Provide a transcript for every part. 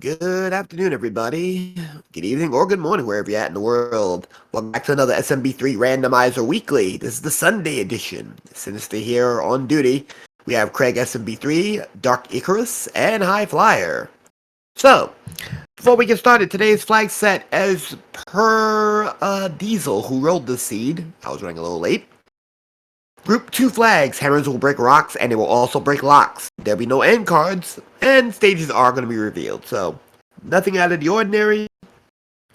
Good afternoon, everybody. Good evening or good morning, wherever you're at in the world. Welcome back to another SMB3 Randomizer Weekly. This is the Sunday edition. Sinister here on duty. We have Craig SMB3, Dark Icarus, and High Flyer. So, before we get started, today's flag set as per Diesel, who rolled this seed. I was running a little late. Group 2 flags. Hammers will break rocks, and they will also break locks. There'll be no end cards, and stages are going to be revealed. So, nothing out of the ordinary,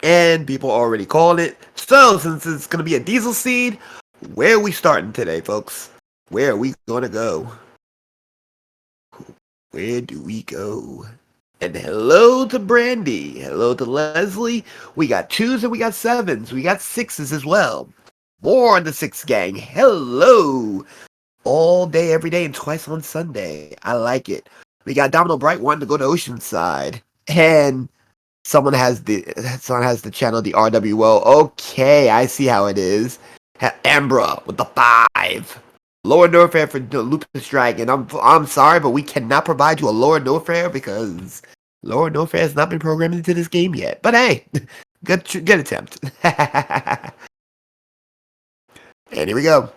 and people are already calling it. So, since it's going to be a Diesel seed, where are we starting today, folks? Where are we going to go? Where do we go? And hello to Brandy. Hello to Leslie. We got 2s and we got 7s. We got 6s as well. More on the 6 gang. Hello. All day, every day, and twice on Sunday. I like it. We got Domino Bright wanting to go to Oceanside. And someone has the channel, the RWO. Okay, I see how it is. Ambra with the 5. Lower no fare for Lupus Dragon. I'm sorry, but we cannot provide you a lower no fare because lower no fare has not been programmed into this game yet. But hey, good attempt. And here we go.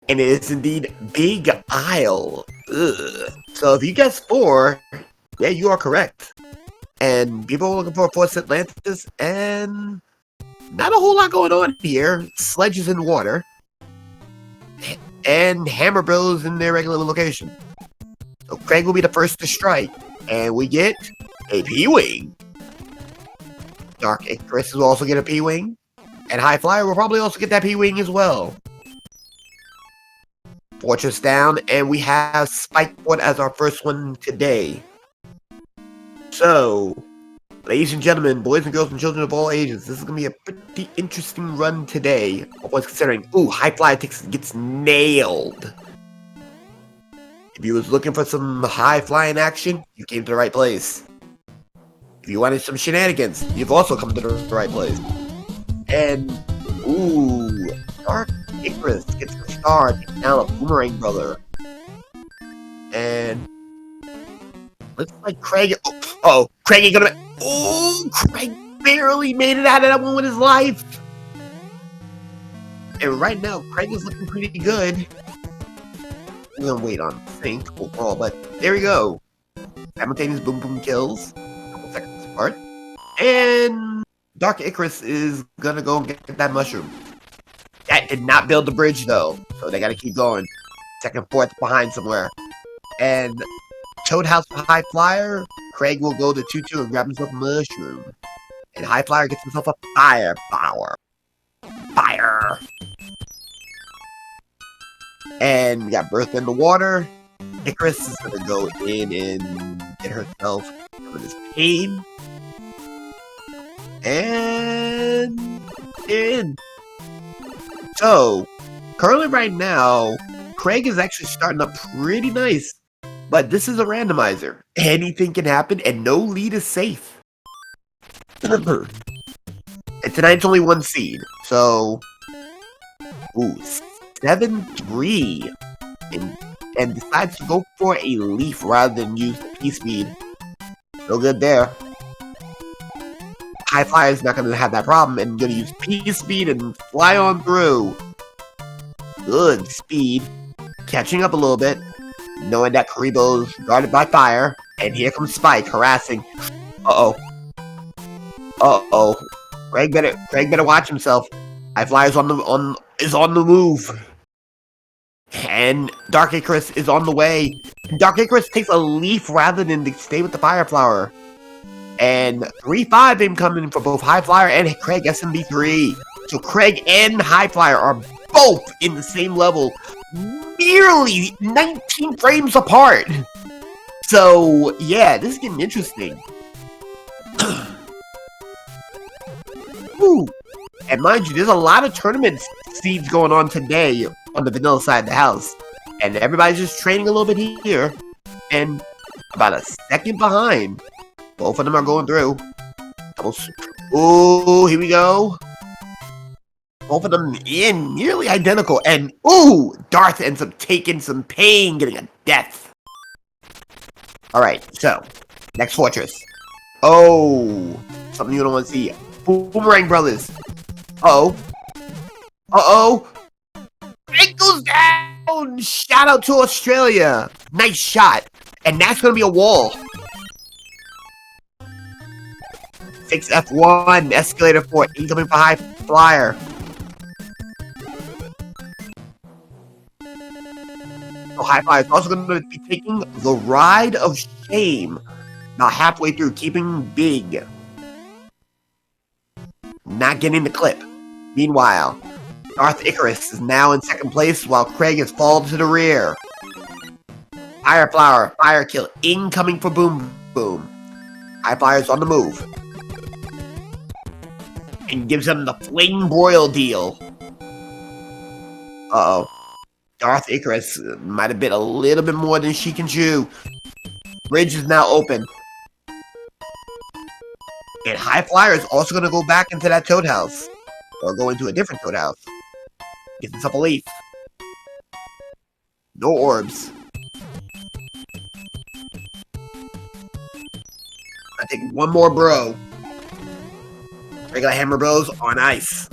And it is indeed Big Isle. Ugh. So if you guess 4, yeah, you are correct. And people are looking for Fort Atlantis, and not a whole lot going on here. Sledges in water. And Hammer Bros in their regular location. So Craig will be the first to strike. And we get a P-Wing. Dark Icarus will also get a P-Wing. And High Flyer will probably also get that P-Wing as well. Fortress down, and we have Spikeport as our first one today. So, ladies and gentlemen, boys and girls and children of all ages, this is going to be a pretty interesting run today. All was considering, High Flyer gets nailed. If you was looking for some high flying action, you came to the right place. If you wanted some shenanigans, you've also come to the right place. And, Dark Icarus gets the star, taking down a Boomerang Brother. And, looks like Craig, Craig ain't gonna, Craig barely made it out of that one with his life. And right now, Craig is looking pretty good. I'm gonna wait on Sync overall, but there we go. Simultaneous boom kills, a couple seconds apart. And Dark Icarus is gonna go and get that mushroom. That did not build the bridge though, so they gotta keep going. Second, fourth behind somewhere. And Toad House for High Flyer, Craig will go to 2-2 and grab himself a mushroom. And High Flyer gets himself a fire power. Fire! And we got Birth in the Water. Icarus is gonna go in and get herself with his pain. And in. So, currently right now, Craig is actually starting up pretty nice. But this is a randomizer. Anything can happen and no lead is safe. And tonight's only 1 seed. So, 7-3. And decides to go for a leaf rather than use the P-Speed. No good there. High Flyer is not going to have that problem and going to use P-Speed and fly on through. Good speed. Catching up a little bit. Knowing that Karibo's guarded by fire. And here comes Spike harassing. Craig better watch himself. High Flyer is on the move. And Dark Icarus is on the way. Dark Icarus takes a leaf rather than to stay with the Fire Flower. And 3-5 incoming for both High Flyer and Craig SMB3. So Craig and High Flyer are both in the same level, nearly 19 frames apart. So yeah, this is getting interesting. And mind you, there's a lot of tournament seeds going on today on the vanilla side of the house. And everybody's just training a little bit here. And about a second behind. Both of them are going through. Here we go. Both of them in nearly identical. And Darth ends up taking some pain, getting a death. Alright, so Next fortress. Oh, something you don't want to see. Boomerang Brothers. Uh-oh. Uh-oh. It goes down. Shout out to Australia. Nice shot. And that's going to be a wall. 6F1. Escalator fort. Incoming for high flyer. So high flyer is also going to be taking the ride of shame. About halfway through, keeping big. Not getting the clip. Meanwhile, Darth Icarus is now in second place while Craig has fallen to the rear. Fire Flower, fire kill, incoming for Boom Boom. High Flyer's on the move. And gives him the Flame Broil deal. Uh-oh. Darth Icarus might have bit a little bit more than she can chew. Bridge is now open. And High Flyer is also going to go back into that Toad House. Or go into a different Toad House. Get himself a leaf. No orbs. I think one more bro. Regular Hammer Bros on ice.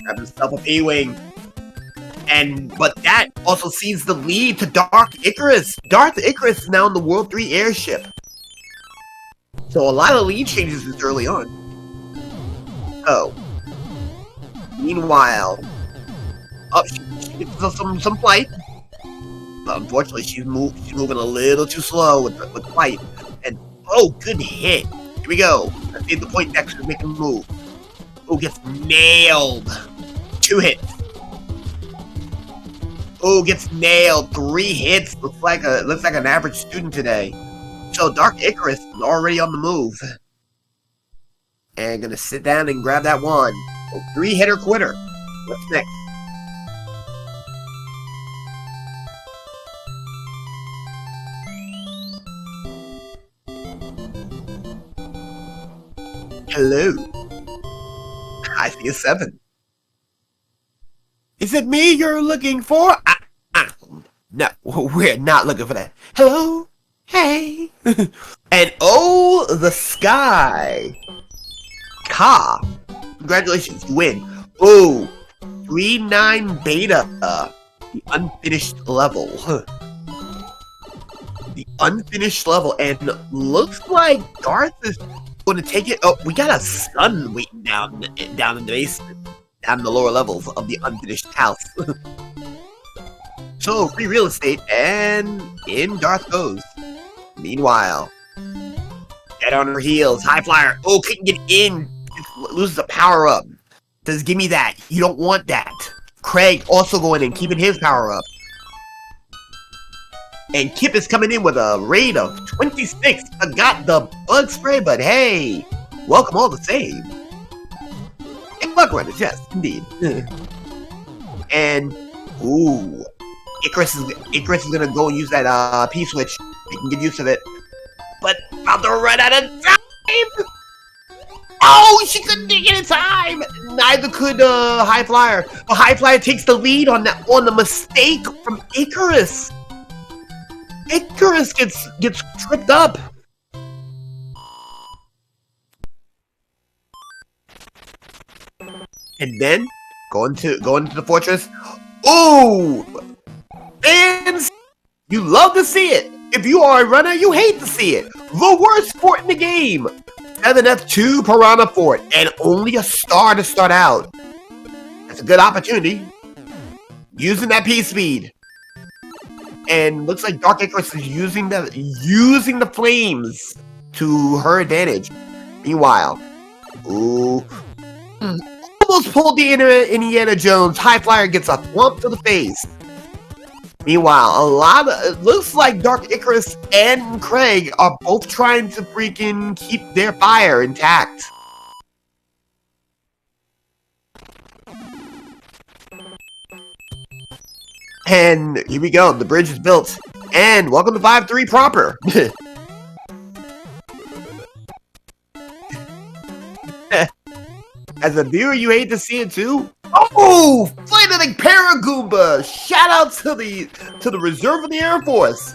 Grab himself a P-Wing. But that also sees the lead to Darth Icarus. Darth Icarus is now in the World 3 airship. So a lot of lead changes this early on. Oh. Meanwhile, she gets some flight. But unfortunately, she's moving a little too slow with flight. And oh, good hit. Here we go. Let's see if the point next is making a move. Oh, gets nailed. 2 hits. Oh, gets nailed. 3 hits. Looks like an average student today. So Dark Icarus is already on the move. And gonna sit down and grab that wand. Oh, 3-hitter quitter. What's next? Hello. I see a 7. Is it me you're looking for? No, we're not looking for that. Hello? Hey. And oh, the sky. Ka. Congratulations, you win. Oh, 3-9 beta. The unfinished level. The unfinished level. And looks like Darth is going to take it. Oh, we got a sun waiting down in the basement. Down in the lower levels of the unfinished house. So, free real estate, and in Darth goes. Meanwhile, dead on her heels, High Flyer. Oh, couldn't get in. Loses a power up. Says, give me that. You don't want that. Craig also going in, keeping his power up. And Kip is coming in with a rate of 26. I got the bug spray, but hey, welcome all the same. And bug runners, yes, indeed. And ooh, Icarus is gonna go and use that P switch. He can get used to it. But about to run out of time. Oh, she couldn't get in time. Neither could High Flyer. But High Flyer takes the lead on the mistake from Icarus. Icarus gets tripped up. And then go into the fortress. Oh, and you love to see it. If you are a runner, you hate to see it. The worst fort in the game. 7F2 Piranha Fort, and only a star to start out. That's a good opportunity. Using that P speed. And looks like Dark Icarus is using the flames to her advantage. Meanwhile, ooh, almost pulled the Indiana Jones. High Flyer gets a thwomp to the face. Meanwhile, it looks like Dark Icarus and Craig are both trying to freaking keep their fire intact. And here we go, the bridge is built. And welcome to 5-3 proper. As a viewer, you hate to see it too. Oh, Flight of the Paragoomba! Shout out to the reserve of the Air Force,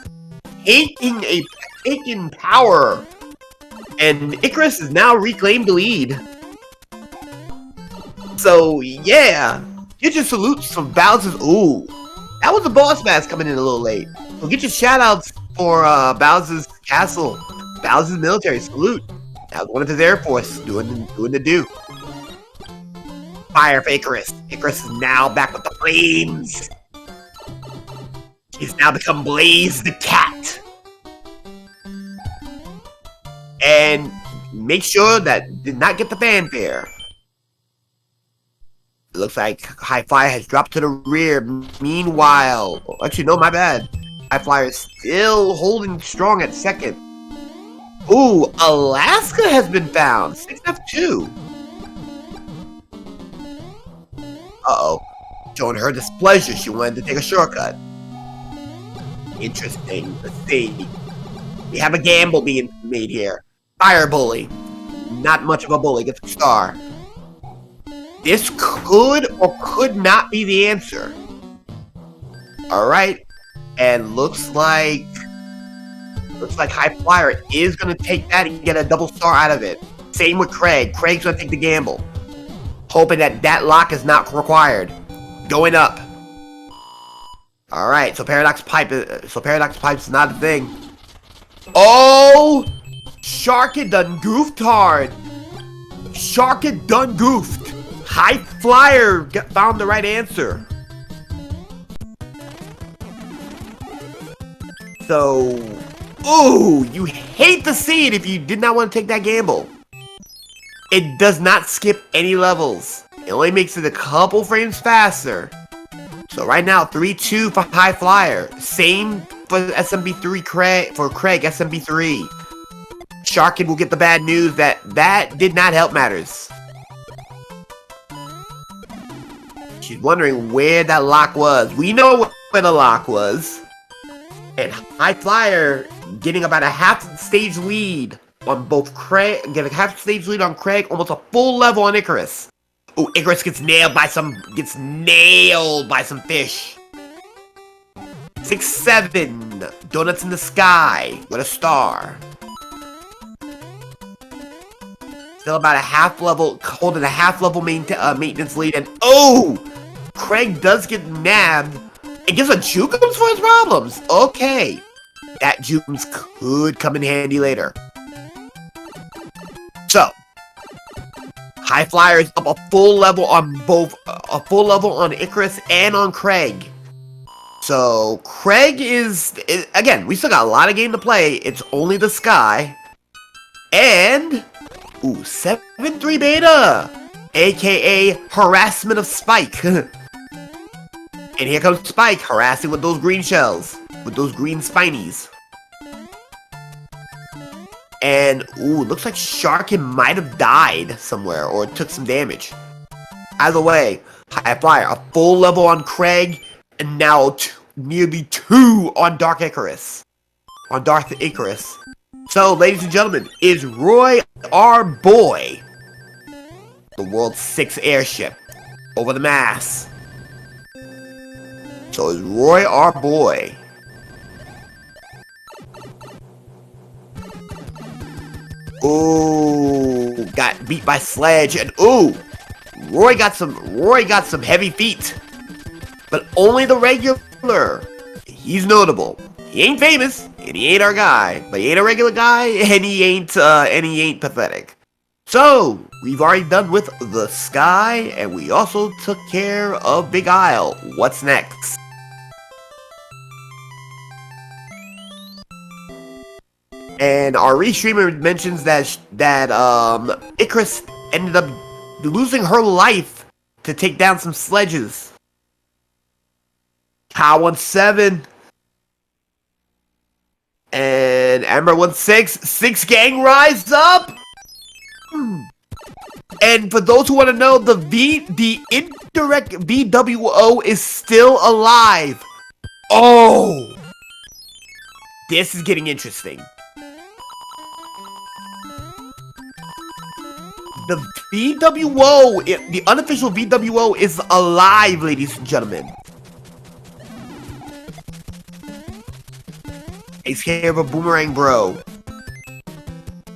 taking a taken power. And Icarus has now reclaimed the lead. So, yeah. Get your salutes from Bowser's. Ooh. That was a boss mask coming in a little late. So get your shoutouts for Bowser's Castle. Bowser's military. Salute. That was one of his Air Force doing the do. Fire for Icarus. Icarus is now back with the flames. He's now become Blaze the Cat. And make sure that did not get the fanfare. It looks like High Flyer has dropped to the rear. Meanwhile, actually, no, my bad. High Flyer is still holding strong at second. Ooh, Alaska has been found. 6F2. Uh-oh. Showing her displeasure. She wanted to take a shortcut. Interesting. Let's see. We have a gamble being made here. Fire Bully. Not much of a bully. Gets a star. This could or could not be the answer. Alright. And looks like High Flyer is going to take that and get a double star out of it. Same with Craig. Craig's going to take the gamble. Hoping that lock is not required. Going up. Alright, so Paradox Pipe's not a thing. Oh! Sharkid done goofed hard. Sharkid done goofed. High Flyer found the right answer. So, ooh, you hate to see it if you did not want to take that gamble. It does not skip any levels. It only makes it a couple frames faster. So right now, 3-2 for High Flyer. Same for SMB3 Craig, SMB3. Sharkid will get the bad news that did not help matters. She's wondering where that lock was. We know where the lock was. And High Flyer getting about a half-stage lead on both Craig, getting a half-stage lead on Craig, almost a full level on Icarus. Ooh, Icarus gets nailed by some fish. 6-7, Donuts in the Sky with a star. Still about a half level, holding a half level maintenance lead, and oh, Craig does get nabbed. It gives a Jukums for his problems. Okay, that Jukums could come in handy later. So, High Flyer is up a full level on Icarus and on Craig. So, Craig is, again, we still got a lot of game to play. It's only the sky. And, ooh, 7-3 beta, aka harassment of Spike. And here comes Spike harassing with those green shells, with those green spinies. And, ooh, looks like Sharkin might have died somewhere or took some damage. Either way, High Flyer, a full level on Craig, and now nearly 2 on Darth Icarus. So, ladies and gentlemen, is Roy our boy? The world's 6th airship over the mass. So, is Roy our boy? Ooh, got beat by Sledge, and ooh, Roy got some heavy feet, but only the regular. He's notable. He ain't famous, and he ain't our guy, but he ain't a regular guy, and he ain't pathetic. So we've already done with the sky, and we also took care of Big Isle. What's next? And our restreamer mentions that Icarus ended up losing her life to take down some sledges. Cow 17 and Amber 16, 6 gang rise up. And for those who want to know, the indirect VWO is still alive. Oh, this is getting interesting. The VWO, the unofficial VWO is alive, ladies and gentlemen. Takes care of a boomerang bro.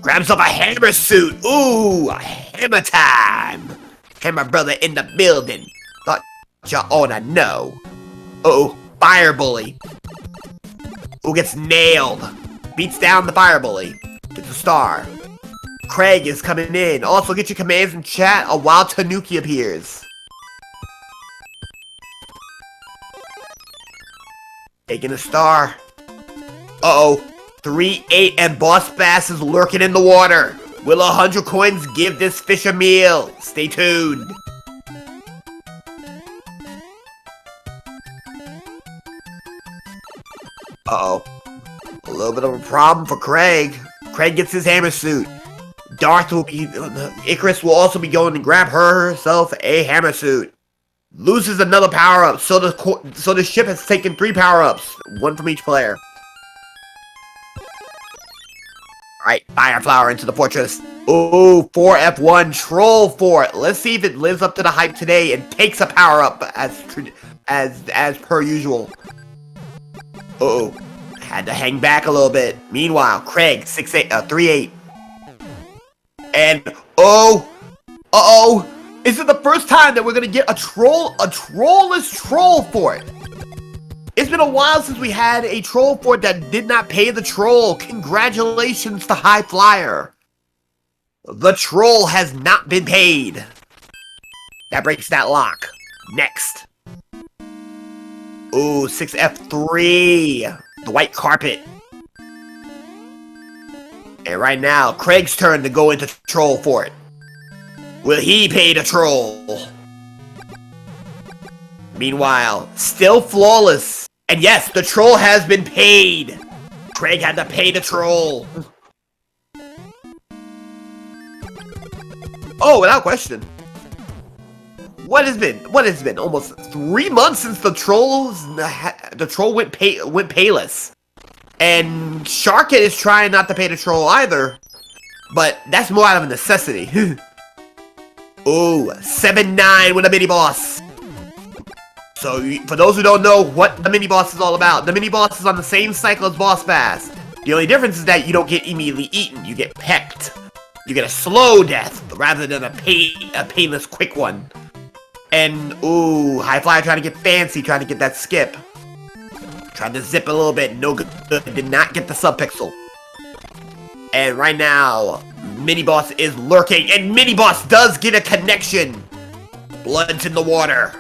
Grabs up a hammer suit. Ooh, hammer time. Hammer brother in the building. Thought y'all ought to know. Uh-oh, fire bully. Who gets nailed? Beats down the fire bully. Gets a star. Craig is coming in. Also, get your commands in chat. A wild Tanuki appears. Taking a star. Uh-oh. 3-8 and Boss Bass is lurking in the water. Will 100 coins give this fish a meal? Stay tuned. Uh-oh. A little bit of a problem for Craig. Craig gets his hammer suit. Darth will be... Icarus will also be going to grab herself a hammer suit. Loses another power-up, so the ship has taken 3 power-ups. 1 from each player. Alright, Fire Flower into the fortress. Ooh, 4F1 Troll Fort. Let's see if it lives up to the hype today and takes a power-up as per usual. Uh-oh. Had to hang back a little bit. Meanwhile, Craig, 3-8. And, uh-oh, is it the first time that we're gonna get a trollless troll fort? It's been a while since we had a troll fort that did not pay the troll. Congratulations to High Flyer. The troll has not been paid. That breaks that lock. Next. Ooh, 6F3. The white carpet. And right now, Craig's turn to go into Troll Fort. Will he pay the troll? Meanwhile, still flawless. And yes, the troll has been paid. Craig had to pay the troll. Oh, without question. What has been almost 3 months since the troll went payless. And Sharkit is trying not to pay the troll either, but that's more out of a necessity. Ooh, 7-9 with a mini-boss. So, for those who don't know what the mini-boss is all about, the mini-boss is on the same cycle as Boss Bass. The only difference is that you don't get immediately eaten, you get pecked. You get a slow death, rather than a painless quick one. And, ooh, High Flyer trying to get fancy, trying to get that skip. Tried to zip a little bit, no good, did not get the sub-pixel. And right now, Mini-Boss is lurking, and Mini-Boss does get a connection! Blood's in the water.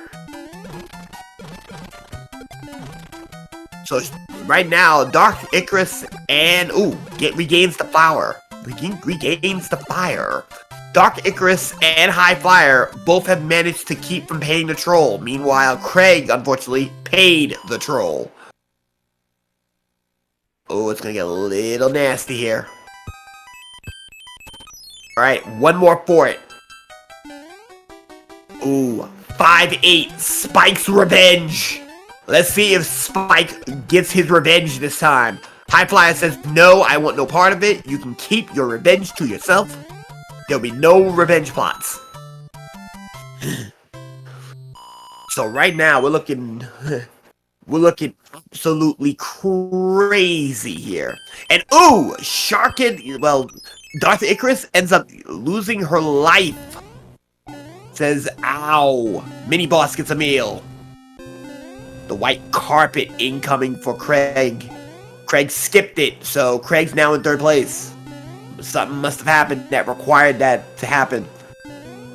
So, right now, Dark Icarus and, ooh, regains the power. Regains the fire. Dark Icarus and High Flyer both have managed to keep from paying the troll. Meanwhile, Craig, unfortunately, paid the troll. Oh, it's gonna get a little nasty here. Alright, one more for it. Ooh, 5-8, Spike's revenge. Let's see if Spike gets his revenge this time. High Flyer says, no, I want no part of it. You can keep your revenge to yourself. There'll be no revenge plots. So right now, we're looking absolutely crazy here. And ooh, Darth Icarus ends up losing her life. Says, ow. Mini-Boss gets a meal. The white carpet incoming for Craig. Craig skipped it, so Craig's now in 3rd place. Something must have happened that required that to happen.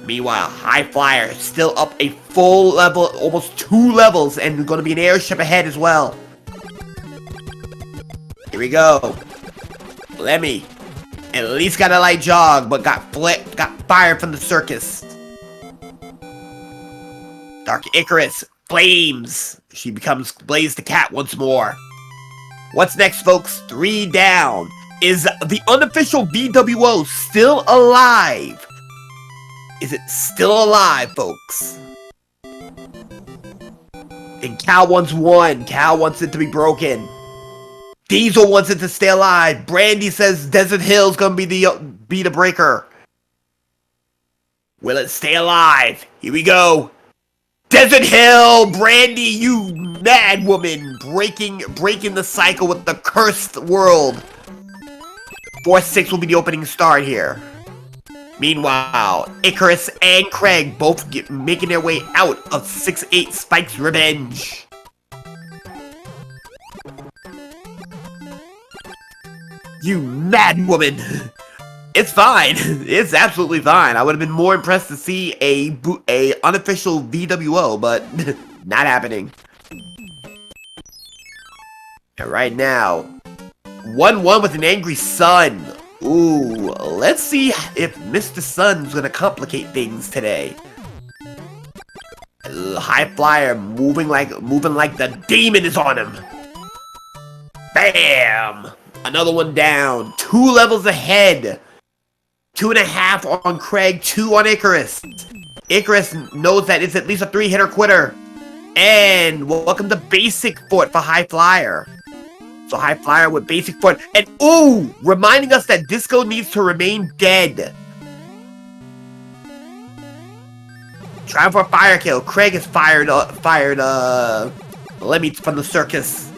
Meanwhile, High Flyer still up a full level, almost 2 levels, and going to be an airship ahead as well. Here we go. Lemmy at least got a light jog, but got fired from the circus. Dark Icarus flames. She becomes Blaze the Cat once more. What's next, folks? 3 down. Is the unofficial BWO still alive? Is it still alive, folks? And Cal wants 1. Cal wants it to be broken. Diesel wants it to stay alive. Brandy says Desert Hill's gonna be the breaker. Will it stay alive? Here we go. Desert Hill, Brandy, you mad woman, breaking the cycle with the cursed world. 4-6 will be the opening start here. Meanwhile, Icarus and Craig both making their way out of 6-8 Spike's revenge. You mad woman! It's fine. It's absolutely fine. I would have been more impressed to see a unofficial VWO, but not happening. And right now, 1-1 with an angry Sun. Ooh, let's see if Mr. Sun's gonna complicate things today. High Flyer moving like the demon is on him. Bam! Another one down. 2 levels ahead. 2.5 on Craig, 2 on Icarus. Icarus knows that it's at least a 3-hitter quitter. And welcome to Basic Foot for High Flyer. So High Flyer with Basic Foot. And ooh, reminding us that Disco needs to remain dead. Trying for a fire kill. Craig has fired Lemmy from the circus.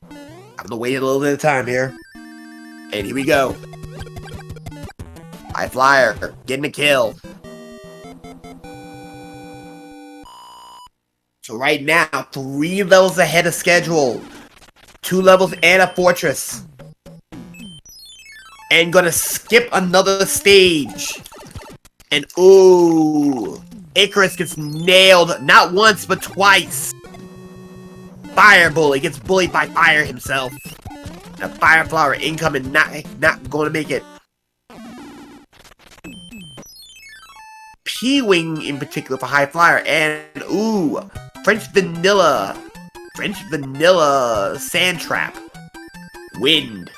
I'm gonna wait a little bit of time here. And here we go. High Flyer, getting a kill. So right now, 3 levels ahead of schedule. 2 levels and a fortress. And gonna skip another stage. And ooh, Icarus gets nailed not once but twice. Fire Bully gets bullied by Fire himself. The Fire Flower incoming, not gonna make it. P-Wing in particular for High Flyer, and ooh, French Vanilla Sand Trap. Wind.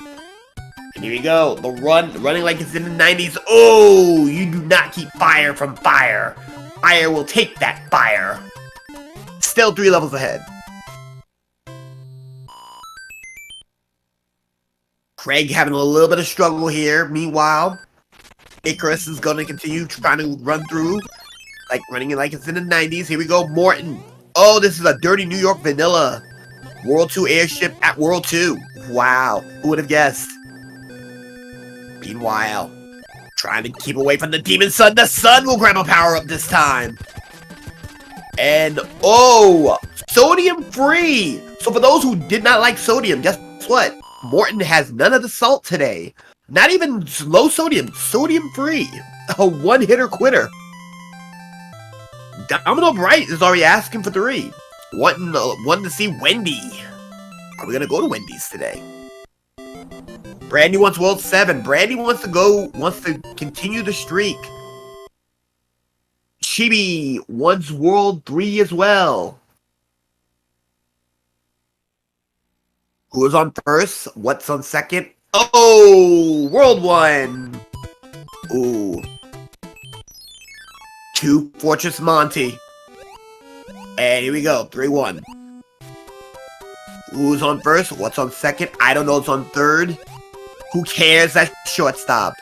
And here we go, the running like it's in the 90s. Oh, you do not keep Fire from Fire. Fire will take that fire. Still 3 levels ahead. Craig having a little bit of struggle here. Meanwhile, Icarus is going to continue trying to run through, running it like it's in the 90s. Here we go, Morton. Oh, this is a Dirty New York Vanilla. World 2 airship at World 2. Wow, who would have guessed? Meanwhile, trying to keep away from the Demon Sun. The Sun will grab a power-up this time. And, oh, sodium free. So for those who did not like sodium, guess what? Morton has none of the salt today. Not even low sodium, sodium free. A 1-hitter quitter. Domino Bright is already asking for 3. Wanting to see Wendy. Are we gonna go to Wendy's today? Brandy wants World 7. Brandy wants to continue the streak. Chibi wants World 3 as well. Who is on first? What's on second? Oh, World 1. Ooh. 2 Fortress Monty. And here we go, 3-1. Who's on first? What's on second? I don't know what's on third. Who cares? That's shortstop.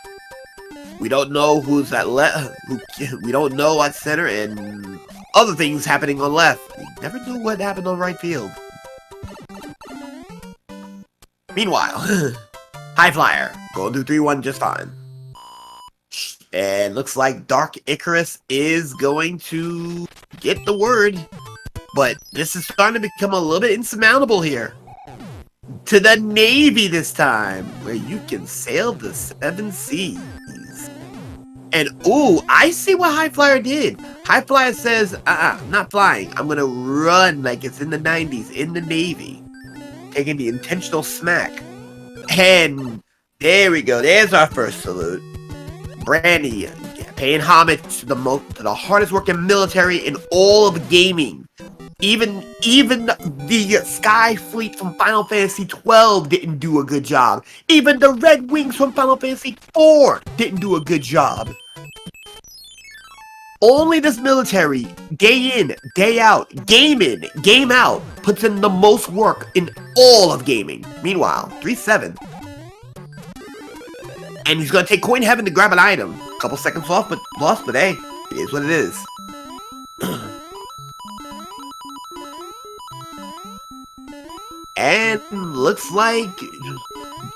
We don't know who's at left. We don't know at center, and other things happening on left. We never know what happened on right field. Meanwhile, High Flyer going through 3-1 just fine. And looks like Dark Icarus is going to get the word. But this is starting to become a little bit insurmountable here. To the Navy this time, where you can sail the 7 seas. And ooh, I see what High Flyer did. High Flyer says, I'm not flying. I'm gonna run like it's in the 90s in the Navy. Taking the intentional smack. And there we go. There's our first salute. Brandy paying homage to the hardest working military in all of gaming. Even the Sky Fleet from Final Fantasy XII didn't do a good job. Even the Red Wings from Final Fantasy IV didn't do a good job. Only this military, day in, day out, game in, game out, puts in the most work in all of gaming. Meanwhile, 3-7. And he's gonna take Coin Heaven to grab an item. A couple seconds off, but lost, but hey, it is what it is. And looks like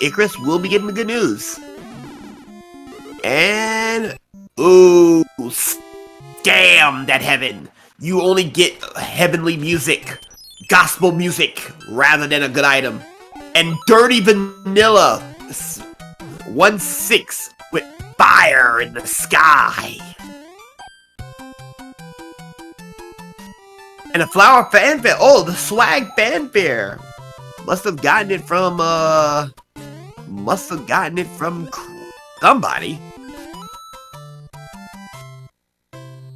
Icarus will be getting the good news. And ooh, scam that heaven. You only get heavenly music, gospel music, rather than a good item. And dirty vanilla 1/6 with fire in the sky. And a flower fanfare. Oh, the swag fanfare. Must have gotten it from somebody.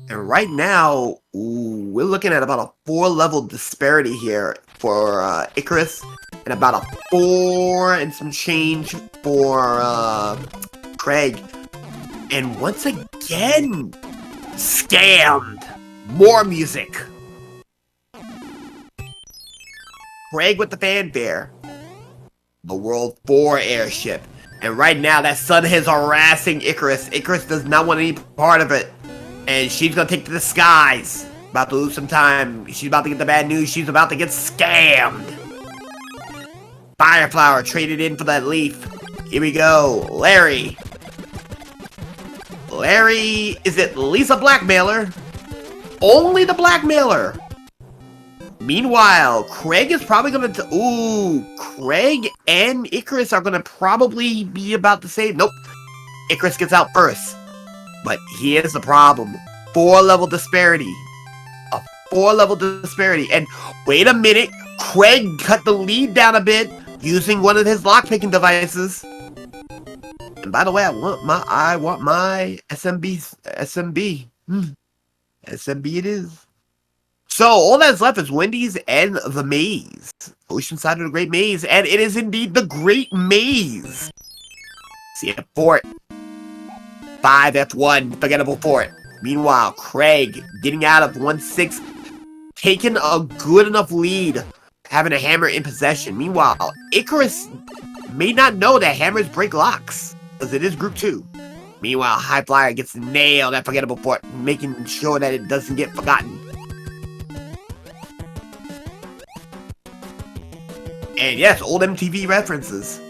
And right now, we're looking at about a 4-level disparity here for Icarus, and about a 4 and some change for Craig. And once again, scammed. More music. Craig with the fanfare. The World 4 airship. And right now, that sun is harassing Icarus. Icarus does not want any part of it. And she's gonna take to the skies. About to lose some time. She's about to get the bad news. She's about to get scammed. Fireflower traded in for that leaf. Here we go. Larry. Larry is at least a blackmailer. Only the blackmailer. Meanwhile, Craig is probably gonna... Craig and Icarus are gonna probably be about the same. Nope. Icarus gets out first. But here's the problem. 4-level disparity. A 4-level disparity. And wait a minute. Craig cut the lead down a bit using one of his lockpicking devices. And by the way, I want my SMB. SMB it is. So, all that's left is Wendy's and the Maze. Oceanside of the Great Maze. And it is indeed the Great Maze. See it for it. 5F1, forgettable for it. Meanwhile, Craig getting out of 1/6, taking a good enough lead, having a hammer in possession. Meanwhile, Icarus may not know that hammers break locks, because it is Group 2. Meanwhile, High Flyer gets nailed at forgettable for it, making sure that it doesn't get forgotten. And yes, old MTV references.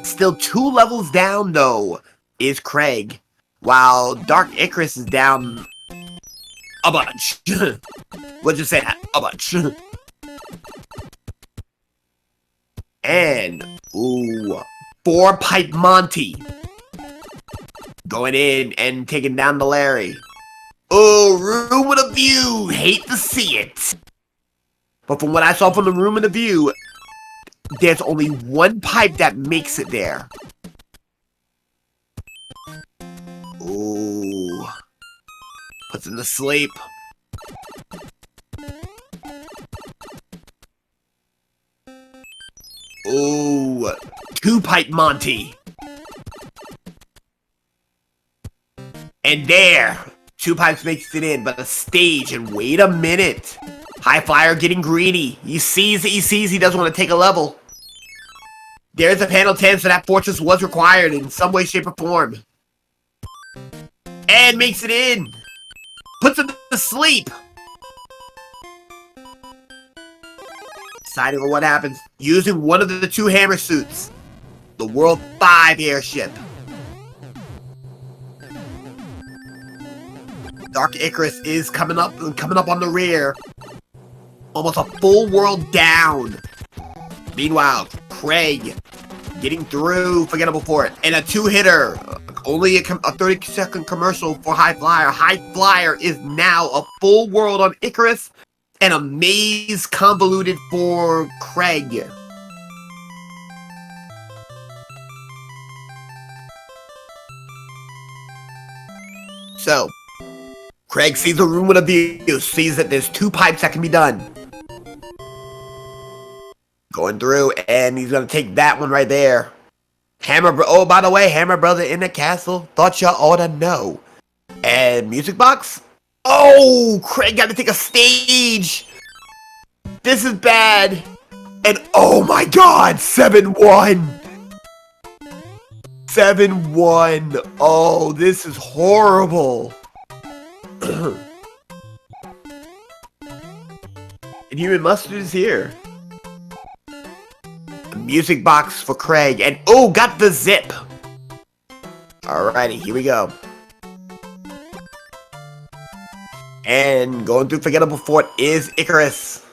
Still 2 levels down, though, is Craig, while Dark Icarus is down a bunch. We'll just say that, a bunch. And, 4-pipe Monty going in and taking down the Larry. Room with a view, hate to see it. But from what I saw from the room with a view, there's only 1 pipe that makes it there. Ooh. Puts him to sleep. Ooh. 2-pipe Monty. And there. 2 pipes makes it in, but a stage, and wait a minute. High Flyer getting greedy. He sees he doesn't want to take a level. There's a panel 10, so that fortress was required in some way, shape, or form. And makes it in. Puts him to sleep. Deciding on what happens. Using one of the 2 hammer suits. The World 5 airship. Dark Icarus is coming up on the rear. Almost a full world down. Meanwhile, Craig getting through, forgettable for it. And a 2-hitter. Only a 30-second commercial for High Flyer. High Flyer is now a full world on Icarus. And a maze convoluted for Craig. So, Craig sees a room with a view. Sees that there's 2 pipes that can be done. Going through, and he's gonna take that one right there. Oh, by the way, Hammer Brother in the castle. Thought y'all ought to know. And music box? Oh, Craig got to take a stage. This is bad. And oh my God, 7-1. 7-1. Oh, this is horrible. And Human Mustard is here. music box for Craig, and oh, got the zip. Alrighty, here we go. And going through Forgettable Fort is Icarus.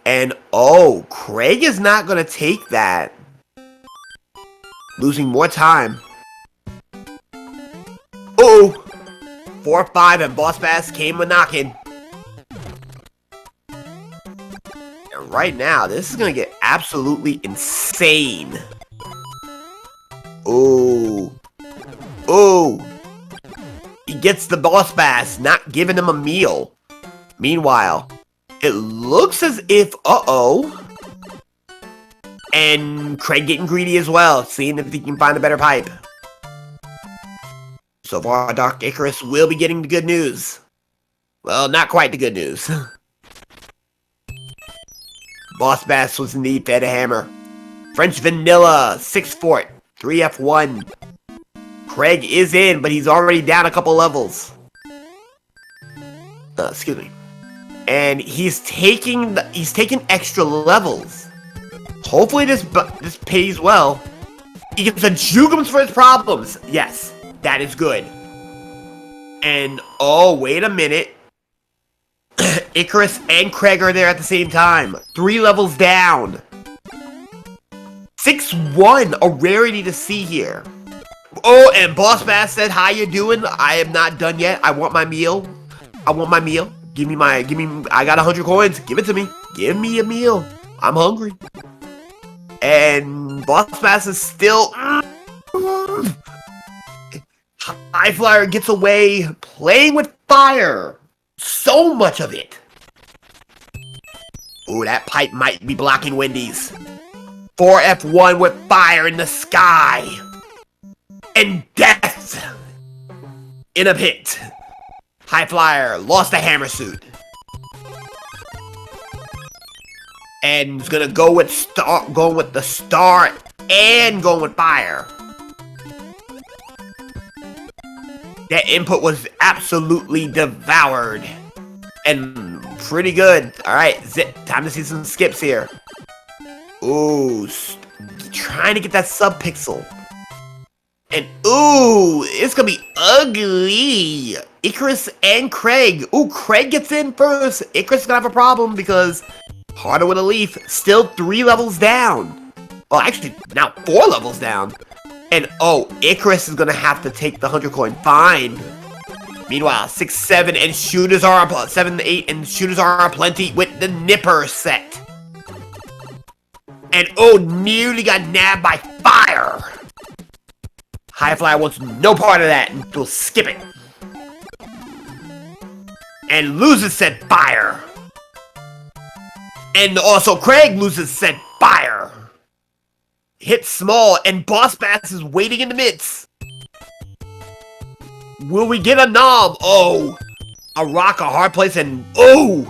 And oh, Craig is not gonna take that. Losing more time. Oh! 4-5 and Boss Bass came a-knocking. And right now, this is gonna get absolutely insane. Oh. Oh. He gets the Boss Bass, not giving him a meal. Meanwhile, it looks as if, uh-oh. And Craig getting greedy as well, seeing if he can find a better pipe. So far, Dark Icarus will be getting the good news. Well, not quite the good news. Boss Bass was indeed fed a hammer. French Vanilla, 6 Fort, 3F1. Craig is in, but he's already down a couple levels. Excuse me. And he's taking extra levels. Hopefully this pays well. He gets a Jugums for his problems. Yes, that is good. And oh, wait a minute. Icarus and Craig are there at the same time. 3 levels down. 6-1, a rarity to see here. Oh, and Boss Bass said, "How you doing? I am not done yet. I want my meal. I want my meal. I got 100 coins. Give it to me. Give me a meal. I'm hungry." And Boss Bass is still... High Flyer gets away, playing with fire. So much of it. Ooh, that pipe might be blocking Wendy's. 4F1 with fire in the sky. And death in a pit. High Flyer lost the hammer suit. And he's gonna go with the star and going with fire. That input was absolutely devoured. And pretty good. Alright, time to see some skips here. Ooh, trying to get that sub-pixel. And ooh, it's gonna be ugly. Icarus and Craig. Ooh, Craig gets in first. Icarus is gonna have a problem because harder with a leaf. Still 3 levels down. Well, actually, now 4 levels down. And oh, Icarus is gonna have to take the 100 coin fine. Meanwhile, 6-7 and shooters are 7-8 and shooters are aplenty with the Nipper set. And oh, nearly got nabbed by fire. High Flyer wants no part of that and will skip it. And loses said fire. And also Craig loses said fire. Hit small and Boss Bass is waiting in the midst. Will we get a knob? Oh, a rock, a hard place, and oh,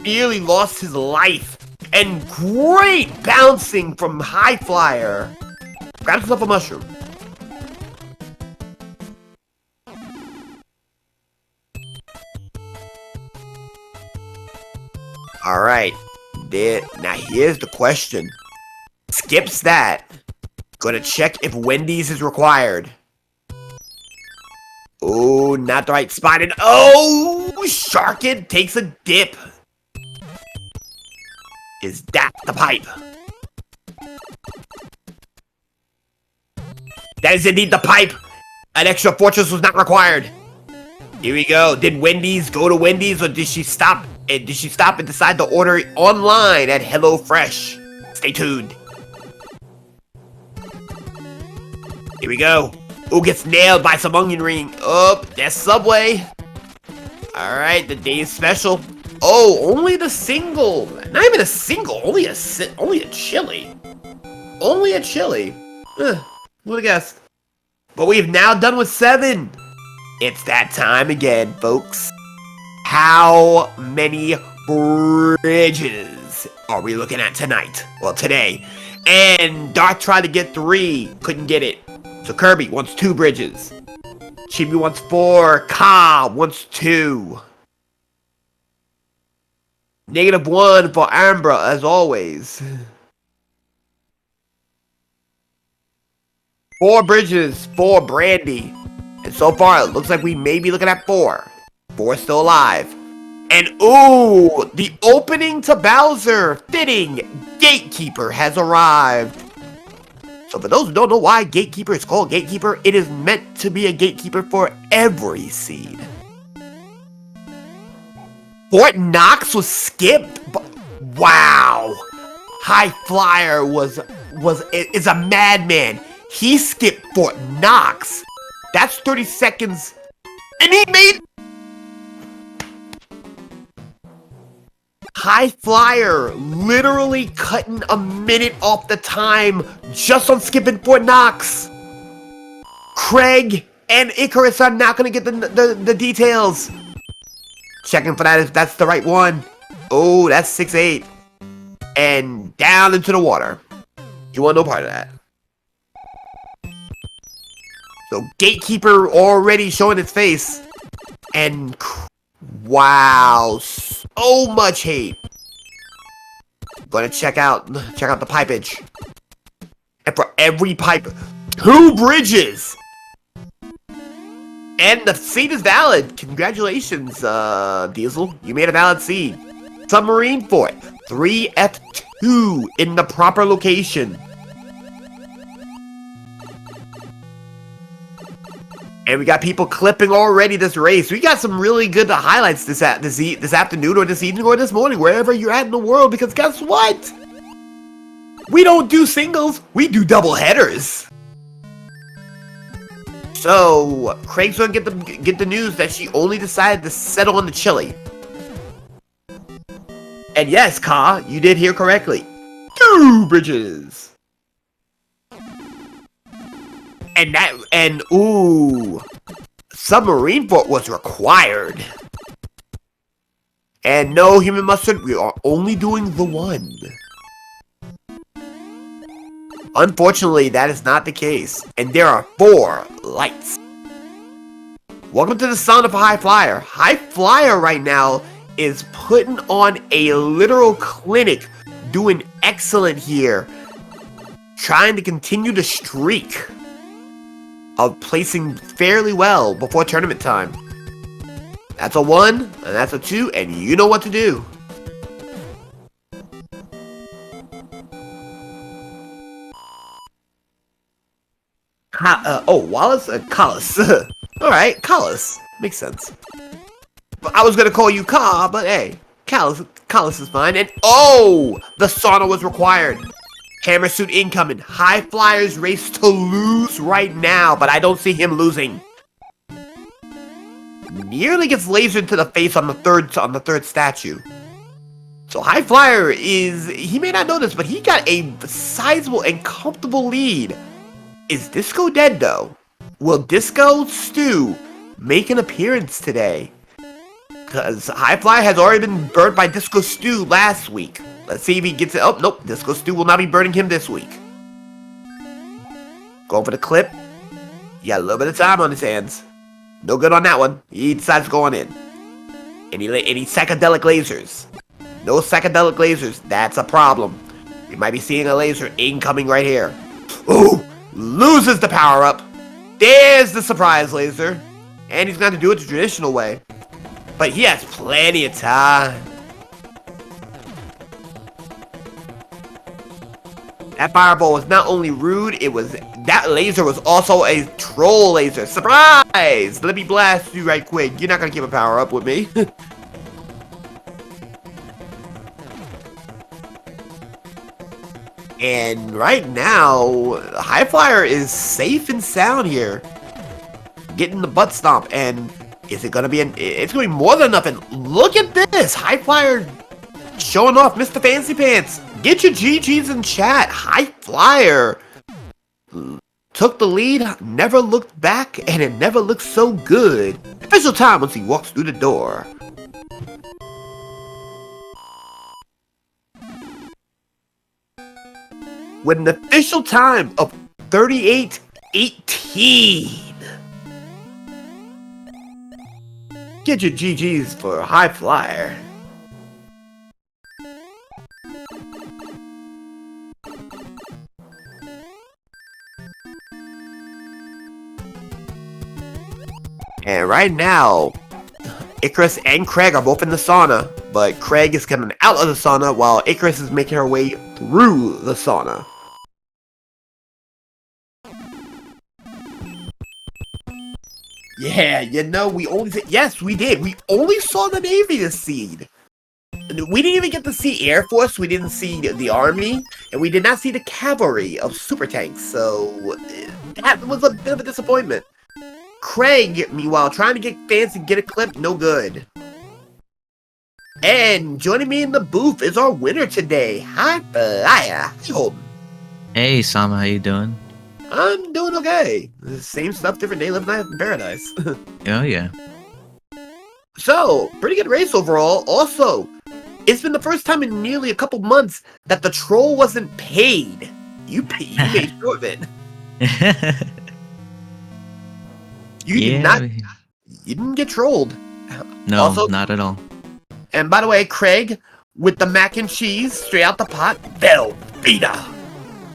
nearly lost his life. And great bouncing from High Flyer. Grabs himself a mushroom. Alright, now here's the question. Skips that. Gonna check if Wendy's is required. Oh, not the right spot. And oh, Sharkid takes a dip. Is that the pipe? That is indeed the pipe. An extra fortress was not required. Here we go. Did Wendy's go to Wendy's or did she stop? Did she stop and decide to order online at HelloFresh? Stay tuned. Here we go. Ooh, gets nailed by some onion ring. Oh, that's Subway. Alright, the day's special. Oh, only the single. Not even a single. Only a chili. Only a chili. Who would've guessed? But we've now done with 7. It's that time again, folks. How many bridges are we looking at tonight? Well, today. And Dark tried to get 3. Couldn't get it. So Kirby wants 2 bridges. Chibi wants 4. Ka wants 2. -1 for Ambra, as always. 4 bridges, 4 brandy. And so far, it looks like we may be looking at 4. 4 still alive. And ooh, the opening to Bowser, fitting, Gatekeeper has arrived. So for those who don't know why Gatekeeper is called Gatekeeper, it is meant to be a gatekeeper for every seed. Fort Knox was skipped? Wow. High Flyer is a madman. He skipped Fort Knox. That's 30 seconds. And he made... High Flyer literally cutting a minute off the time just on skipping Fort Knox. Craig and Icarus are not going to get the details. Checking for that if that's the right one. Oh, that's 6-8. And down into the water. You want no part of that. So Gatekeeper already showing its face. And wow, so much hate. Gonna check out the pipage. And for every pipe, 2 bridges. And the seed is valid. Congratulations, Diesel. You made a valid seed. Submarine Fort. 3F2 in the proper location. And we got people clipping already this race. We got some really good highlights this afternoon or this evening or this morning, wherever you're at in the world. Because guess what? We don't do singles. We do double headers. So Craig's gonna get the news that she only decided to settle on the chili. And yes, Ka, you did hear correctly. 2 bridges. And ooh, Submarine Fort was required. And no, Human Mustard, we are only doing the 1. Unfortunately, that is not the case, and there are 4 lights. Welcome to the sound of High Flyer. High Flyer right now is putting on a literal clinic, doing excellent here, trying to continue the streak of placing fairly well before tournament time. That's a 1, and that's a 2, and you know what to do. Wallace? Collis. Alright, Collis. Makes sense. I was gonna call you Ka, but hey, Collis is fine. And oh! The sauna was required. Hammer suit incoming. High Flyers race to lose right now, but I don't see him losing. Nearly gets lasered to the face on the third statue. So High Flyer he may not know this, but he got a sizable and comfortable lead. Is Disco dead though? Will Disco Stew make an appearance today? Because High Flyer has already been burnt by Disco Stew last week. Let's see if he gets it. Oh, nope. Disco Stew will not be burning him this week. Going for the clip. He got a little bit of time on his hands. No good on that one. He decides going in. Any psychedelic lasers. No psychedelic lasers. That's a problem. We might be seeing a laser incoming right here. Ooh! Loses the power-up. There's the surprise laser. And he's going to do it the traditional way. But he has plenty of time. That fireball was not only rude, that laser was also a troll laser. Surprise! Let me blast you right quick. You're not going to keep a power-up with me. And right now, High Flyer is safe and sound here. Getting the butt stomp, and is it gonna be it's gonna be more than enough, and look at this! High Flyer showing off Mr. Fancy Pants. Get your GGs in chat. High Flyer took the lead, never looked back, and it never looked so good. Official time once he walks through the door. With an official time of 38:18. Get your GGs for High Flyer. And right now, Icarus and Craig are both in the sauna, but Craig is coming out of the sauna while Icarus is making her way through the sauna. Yeah, yes, we did. We only saw the Navy this seed. We didn't even get to see Air Force, we didn't see the Army, and we did not see the cavalry of super tanks, so that was a bit of a disappointment. Craig, meanwhile, trying to get fancy, get a clip, no good. And joining me in the booth is our winner today. Hi, Hiya. Holden. Hey, Sama, how you doing? I'm doing okay. Same stuff, different day, living life in paradise. Oh, yeah. So, pretty good race overall. Also, it's been the first time in nearly a couple months that the troll wasn't paid. You made sure of it. You didn't get trolled. No, also, not at all. And by the way, Craig, with the mac and cheese straight out the pot, Velveeta.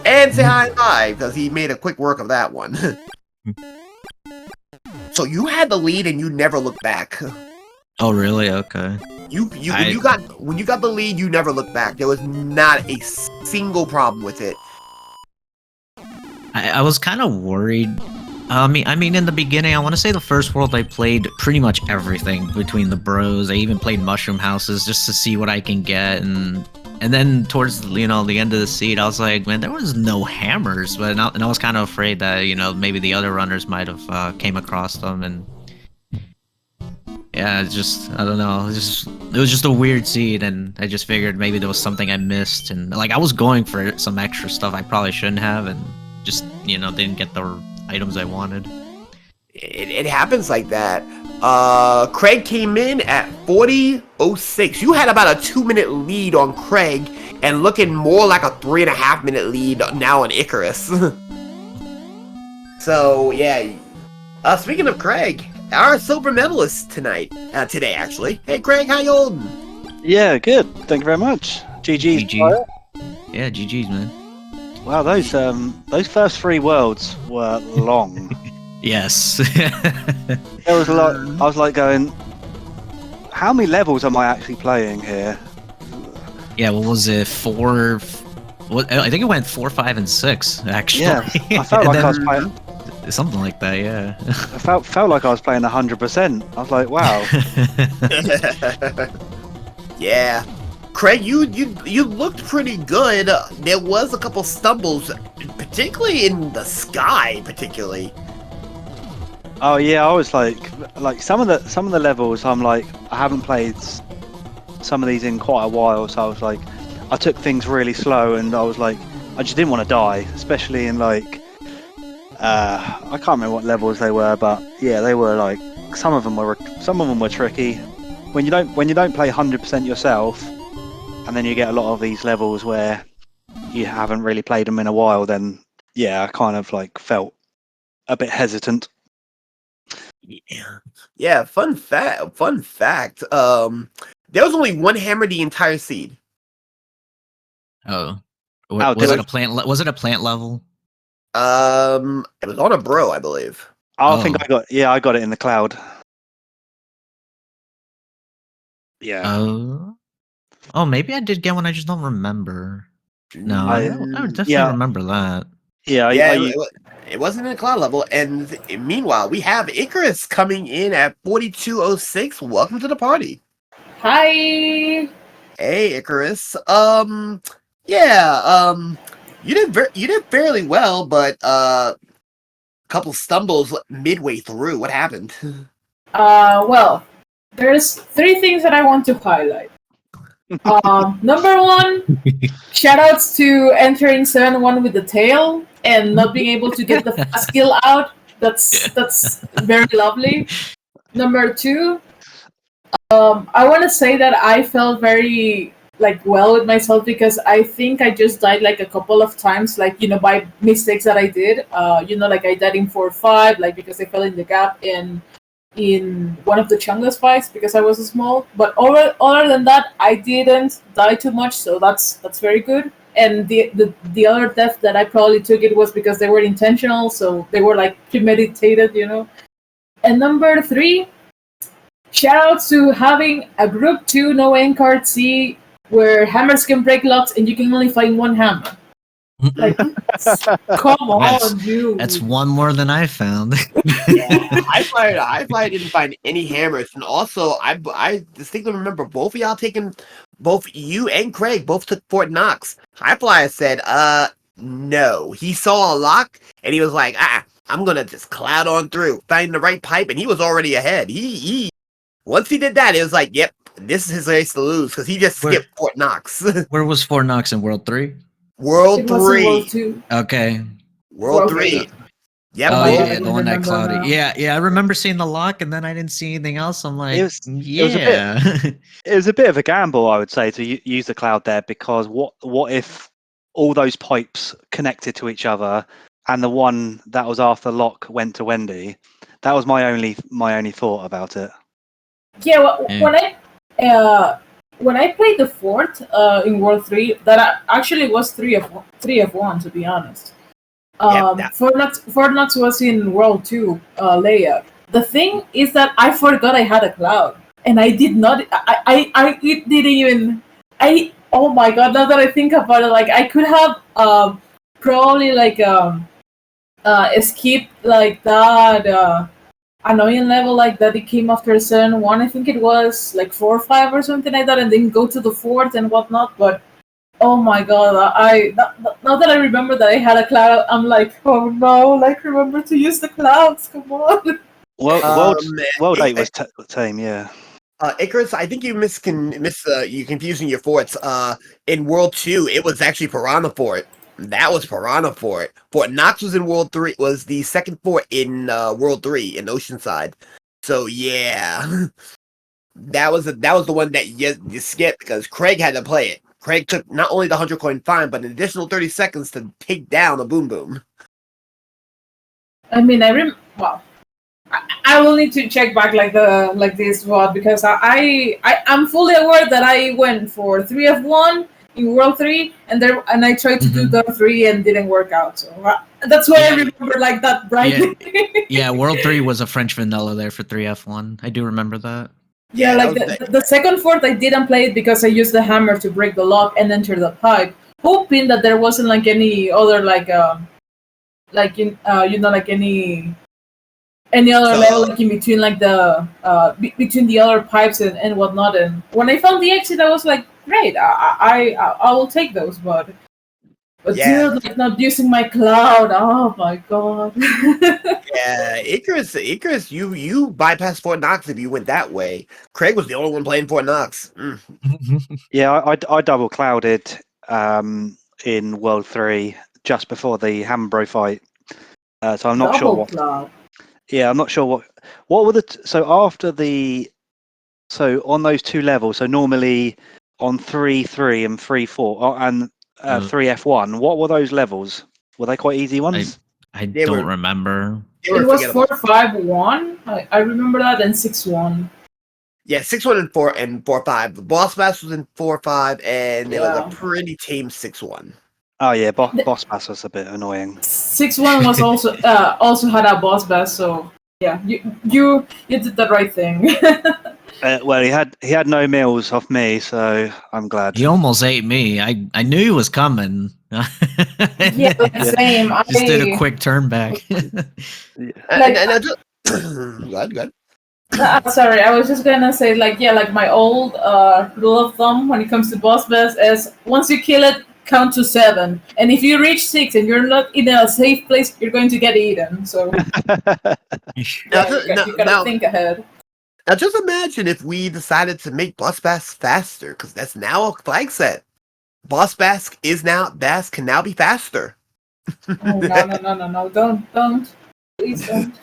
And say hi and bye, because he made a quick work of that one. So you had the lead and you never looked back. Oh, really? Okay. When you got the lead, you never looked back. There was not a single problem with it. I was kind of worried. I mean, in the beginning, I want to say the first world I played pretty much everything between the bros. I even played mushroom houses just to see what I can get, and then towards the end of the seed, I was like, man, there was no hammers, and I was kind of afraid that maybe the other runners might have came across them, and yeah, I don't know, it was just a weird seed, and I just figured maybe there was something I missed, and like I was going for some extra stuff I probably shouldn't have, and just didn't get the items I wanted. It happens like that. Craig came in at 40.06. You had about a 2-minute lead on Craig, and looking more like a 3.5-minute lead now on Icarus. So yeah. Speaking of Craig, our silver medalist today actually. Hey Craig, how you holding? Yeah, good. Thank you very much. GG's. GG. Yeah, GG's, man. Wow, those first 3 worlds were long. Yes. There was a lot. I was like going, how many levels am I actually playing here? Yeah, what was it? 4? I think it went 4, 5, and 6. Actually. Yeah, I felt like I was playing something like that. Yeah. I felt like I was playing 100%. I was like, wow. Yeah. Craig, you looked pretty good. There was a couple stumbles, particularly in the sky, particularly. Oh yeah, I was like some of the levels. I'm like, I haven't played some of these in quite a while, so I was like, I took things really slow, and I was like, I just didn't want to die, especially in like, I can't remember what levels they were, but yeah, they were like, some of them were tricky. When you don't play 100% yourself, and then you get a lot of these levels where you haven't really played them in a while, then yeah, I kind of like felt a bit hesitant. Yeah. Fun fact. There was only one hammer the entire seed. Oh. Was it a plant level? It was on a bro, I believe. I think I got it in the cloud. Yeah. Oh, maybe I did get one. I just don't remember. No, I would definitely remember that. Yeah, it wasn't in a cloud level. And meanwhile, we have Icarus coming in at 42.06. Welcome to the party. Hi. Hey, Icarus. You did fairly well, but a couple stumbles midway through. What happened? Well, there's 3 things that I want to highlight. Number 1, shoutouts to entering 7-1 with the tail and not being able to get the fast skill out. That's very lovely. Number 2, I want to say that I felt very well with myself, because I think I just died a couple of times, by mistakes that I did. I died in 4-5, because I fell in the gap in one of the Chungus fights because I was small. But other than that, I didn't die too much, so that's very good. And the other death that I probably took, it was because they were intentional, so they were premeditated, And number 3, shout out to having a group 2 no end card C where hammers can break locks and you can only find one hammer. Like, come on, dude. That's one more than I found. I didn't find any hammers, and also I distinctly remember both of y'all taking, both you and Craig both took Fort Knox. Highflyer said, no. He saw a lock and he was like, I'm gonna just cloud on through, find the right pipe, and he was already ahead. He once he did that, it was like, yep, this is his race to lose because he just skipped Fort Knox. Where was Fort Knox in World 3? World 3. World 2. Okay. World 3. Yep. Oh, I yeah, didn't the one that remember cloudy. now. Yeah, I remember seeing the lock, and then I didn't see anything else. I'm like, It was a yeah. It was a bit of a gamble, I would say, to use the cloud there, because what if all those pipes connected to each other, and the one that was after lock went to Wendy? That was my only thought about it. Yeah, when I played the fort in World 3, that actually was 3 of 1, to be honest. Fort Knox was in World 2 layout. The thing is that I forgot I had a cloud, and I did not. I it didn't even. Oh my god! Now that I think about it, like I could have probably like escaped like that annoying level like that. It came after a certain one. I think it was like 4 or 5 or something like that, and then go to the fort and whatnot. But oh my god! Now that I remember that I had a cloud, I'm like, oh no! Like remember to use the clouds. Come on. World 8 was tame, yeah. Icarus, I think you you confusing your forts. In World 2, it was actually Piranha Fort. That was Piranha Fort. Fort Knox was in World 3. Was the second fort in World 3 in Oceanside. So yeah, that was the one that you skipped because Craig had to play it. Craig took not only the 100 coin fine, but an additional 30 seconds to take down a Boom Boom. I mean, I will need to check back like this one because I'm fully aware that I went for 3 of 1 in World 3 and I tried to do the 3 and didn't work out. So that's why I remember like that brightly. Yeah, World 3 was a French vanilla there for 3F1. I do remember that. Yeah, like the second fort I didn't play it because I used the hammer to break the lock and enter the pipe, hoping that there wasn't like any other like any other level like in between like the between the other pipes and whatnot. And when I found the exit, I was like, great, I will take those, but yeah. dude, like not using my cloud. Oh my god. Yeah, Icarus, you bypassed Fort Knox if you went that way. Craig was the only one playing Fort Knox. Yeah, I double clouded in World 3 just before the Hambro fight, so I'm not sure what. Cloud. Yeah, I'm not sure what were so on those 2 levels. So normally on 3-3 and 3-4 and 3F1. What were those levels? Were they quite easy ones? I don't remember. It was 4-5-1. I remember that, and 6-1. Yeah, 6-1 and 4-5. The boss bass was in 4-5, and it was a pretty tame 6-1. Oh yeah, boss bass was a bit annoying. 6-1 was also had a boss bass, so yeah, you did the right thing. Well, he had no meals off me, so I'm glad. He almost ate me. I knew he was coming. Yeah, same. Just did a quick turn back. Good. Sorry, I was just gonna say like my old rule of thumb when it comes to boss bass is once you kill it, count to 7, and if you reach 6 and you're not in a safe place, you're going to get eaten. So you gotta think ahead. Now just imagine if we decided to make Boss Bass faster, because that's now a flag set. Boss Bass can now be faster. Oh no! Don't. Please don't.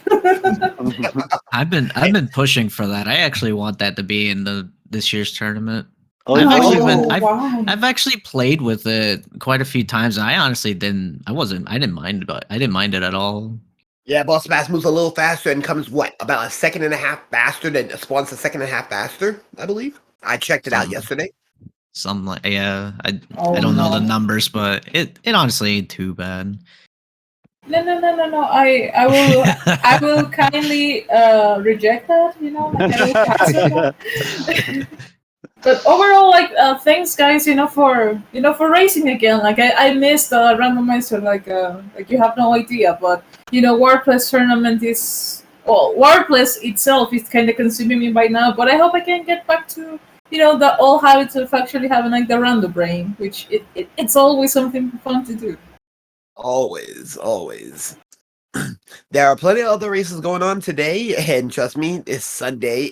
I've been pushing for that. I actually want that to be in this year's tournament. I've actually played with it quite a few times, and I honestly didn't mind it at all. Yeah, Boss Bass moves a little faster and comes about a second and a half faster than spawns a second and a half faster, I believe. I checked it out yesterday. Something like I don't know the numbers, but it honestly ain't too bad. No. I will kindly reject that. You know, like I will cancel that. But overall, like, thanks, guys. For racing again. Like, I missed Randomizer. Like you have no idea. But Warpless tournament is Warpless itself is kind of consuming me by now. But I hope I can get back to the old habits of actually having like the Rando brain, which it's always something fun to do. Always. There are plenty of other races going on today, and trust me, it's Sunday.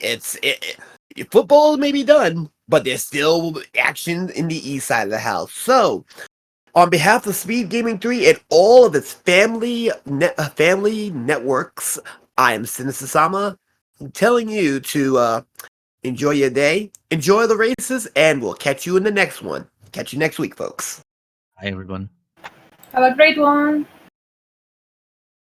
Football may be done, but there's still action in the east side of the house. So, on behalf of Speed Gaming 3 and all of its family networks, I am Sinisasama, telling you to enjoy your day, enjoy the races, and we'll catch you in the next one. Catch you next week, folks. Hi, everyone. Have a great one.